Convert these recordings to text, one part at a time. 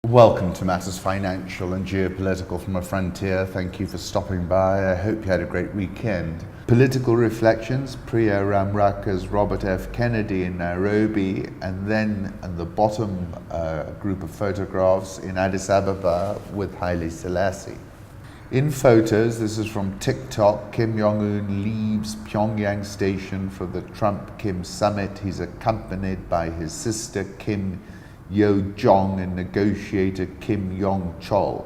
Welcome to Matters Financial and Geopolitical from a Frontier. Thank you for stopping by. I hope you had a great weekend. Political reflections, Priya Ramrakha's Robert F. Kennedy in Nairobi, and then at the bottom group of photographs in Addis Ababa with Haile Selassie. In photos, this is from TikTok, Kim Jong Un leaves Pyongyang station for the Trump-Kim summit. He's accompanied by his sister Kim Yo-jong and negotiator Kim Yong-chol.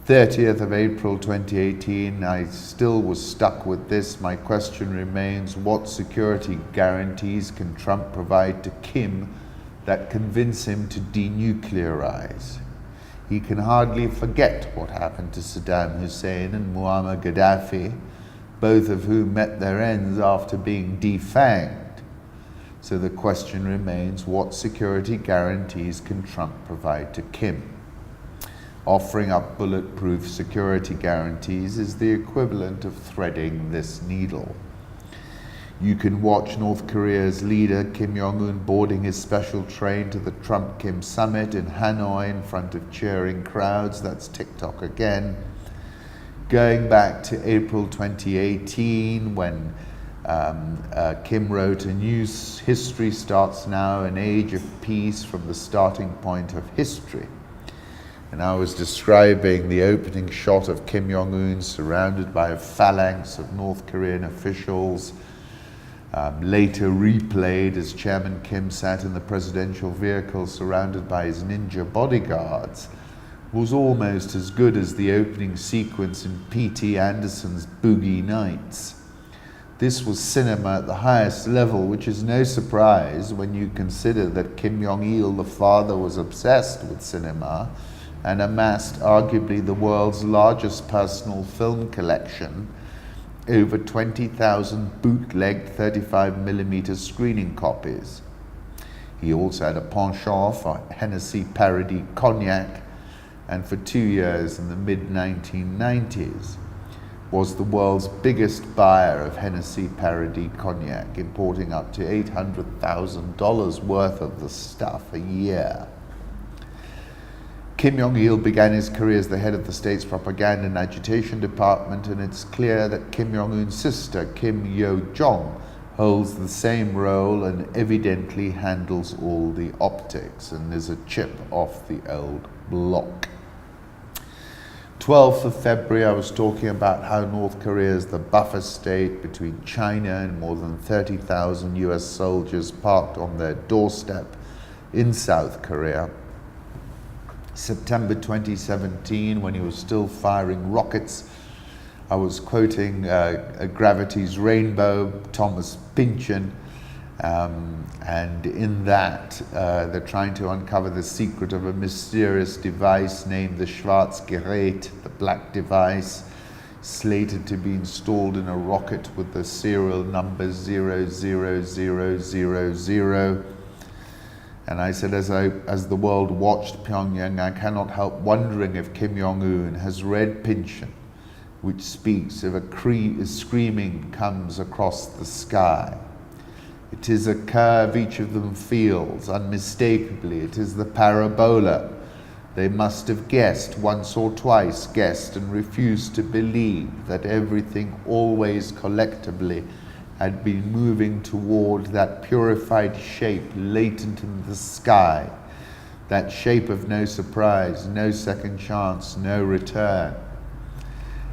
30th of April 2018, I still was stuck with this. My question remains, what security guarantees can Trump provide to Kim that convince him to denuclearize? He can hardly forget what happened to Saddam Hussein and Muammar Gaddafi, both of whom met their ends after being defanged. So the question remains, what security guarantees can Trump provide to Kim? Offering up bulletproof security guarantees is the equivalent of threading this needle. You can watch North Korea's leader Kim Jong Un boarding his special train to the Trump-Kim summit in Hanoi in front of cheering crowds. That's TikTok again. Going back to April 2018 when Kim wrote, "A new history starts now, an age of peace from the starting point of history." And I was describing the opening shot of Kim Jong Un surrounded by a phalanx of North Korean officials, later replayed as Chairman Kim sat in the presidential vehicle surrounded by his ninja bodyguards, was almost as good as the opening sequence in P.T. Anderson's Boogie Nights. This was cinema at the highest level, which is no surprise when you consider that Kim Jong-il, the father, was obsessed with cinema and amassed arguably the world's largest personal film collection, over 20,000 bootlegged 35mm screening copies. He also had a penchant for Hennessy parody cognac, and for 2 years in the mid-1990s, was the world's biggest buyer of Hennessy parody cognac, importing up to $800,000 worth of the stuff a year. Kim Jong-il began his career as the head of the state's propaganda and agitation department, and it's clear that Kim Jong-un's sister, Kim Yo-jong, holds the same role and evidently handles all the optics and is a chip off the old block. 12th of February, I was talking about how North Korea is the buffer state between China and more than 30,000 US soldiers parked on their doorstep in South Korea. September 2017, when he was still firing rockets, I was quoting Gravity's Rainbow, Thomas Pynchon, and in that they're trying to uncover the secret of a mysterious device named the Schwarzgerät, the black device, slated to be installed in a rocket with the serial number 00000. And I said, as the world watched Pyongyang, I cannot help wondering if Kim Jong-un has read Pynchon, which speaks of a screaming comes across the sky. It is a curve each of them feels, unmistakably. It is the parabola. They must have guessed, once or twice guessed, and refused to believe that everything always collectively had been moving toward that purified shape latent in the sky, that shape of no surprise, no second chance, no return.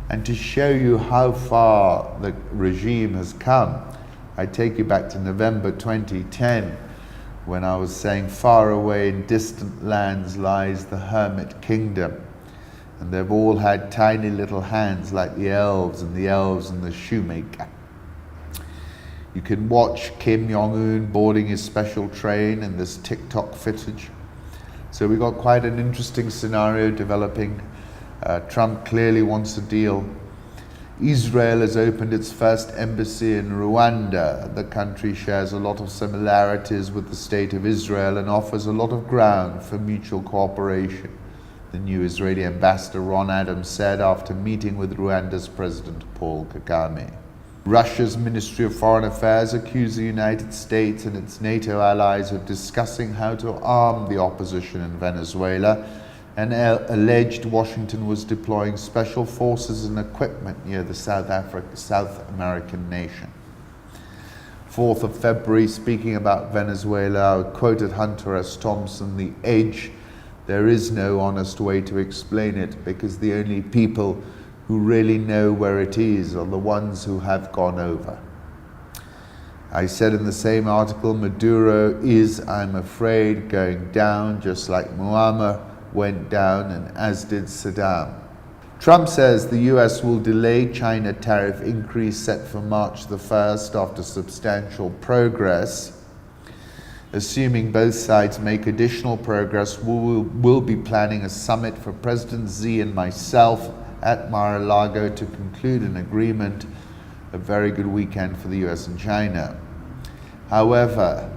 And to show you how far the regime has come, I take you back to November 2010, when I was saying far away in distant lands lies the Hermit Kingdom, and they've all had tiny little hands like the elves and the shoemaker. You can watch Kim Jong-un boarding his special train in this TikTok footage. So we got quite an interesting scenario developing. Trump clearly wants a deal. Israel has opened its first embassy in Rwanda. The country shares a lot of similarities with the state of Israel and offers a lot of ground for mutual cooperation, the new Israeli ambassador Ron Adams said after meeting with Rwanda's President Paul Kagame. Russia's Ministry of Foreign Affairs accused the United States and its NATO allies of discussing how to arm the opposition in Venezuela, and alleged Washington was deploying special forces and equipment near the South American nation. 4th of February, speaking about Venezuela, I quoted Hunter S. Thompson, "The Edge, there is no honest way to explain it, because the only people who really know where it is are the ones who have gone over." I said in the same article, Maduro is, I'm afraid, going down, just like Muammar went down, and as did Saddam. Trump says the US will delay China tariff increase set for March the 1st after substantial progress. Assuming both sides make additional progress, we'll be planning a summit for President Xi and myself at Mar-a-Lago to conclude an agreement. A very good weekend for the US and China. However,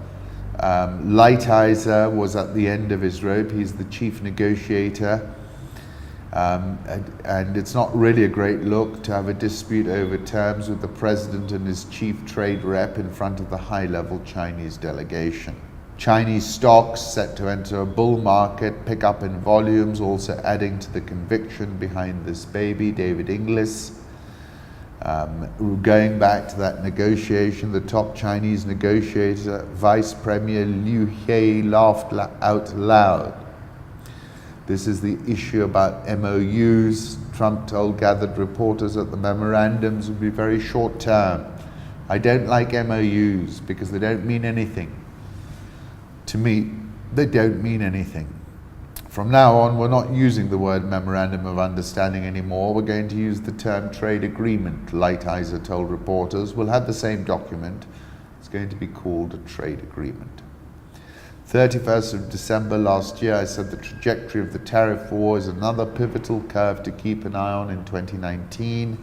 Lighthizer was at the end of his rope. He's the chief negotiator. And it's not really a great look to have a dispute over terms with the president and his chief trade rep in front of the high-level Chinese delegation. Chinese stocks set to enter a bull market, pick up in volumes, also adding to the conviction behind this baby, David Inglis. Going back to that negotiation, the top Chinese negotiator, Vice Premier Liu He, laughed out loud. This is the issue about MOUs. Trump told gathered reporters that the memorandums would be very short term. I don't like MOUs because they don't mean anything. To me, they don't mean anything. From now on, we're not using the word memorandum of understanding anymore. We're going to use the term trade agreement, Lighthizer told reporters. We'll have the same document. It's going to be called a trade agreement. 31st of December last year, I said the trajectory of the tariff war is another pivotal curve to keep an eye on in 2019.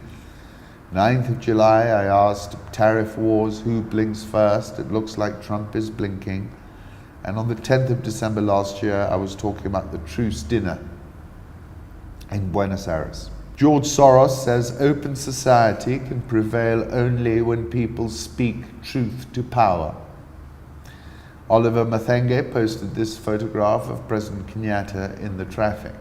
9th of July, I asked tariff wars, who blinks first? It looks like Trump is blinking. And on the 10th of December last year, I was talking about the truce dinner in Buenos Aires. George Soros says open society can prevail only when people speak truth to power. Oliver Mathenge posted this photograph of President Kenyatta in the traffic.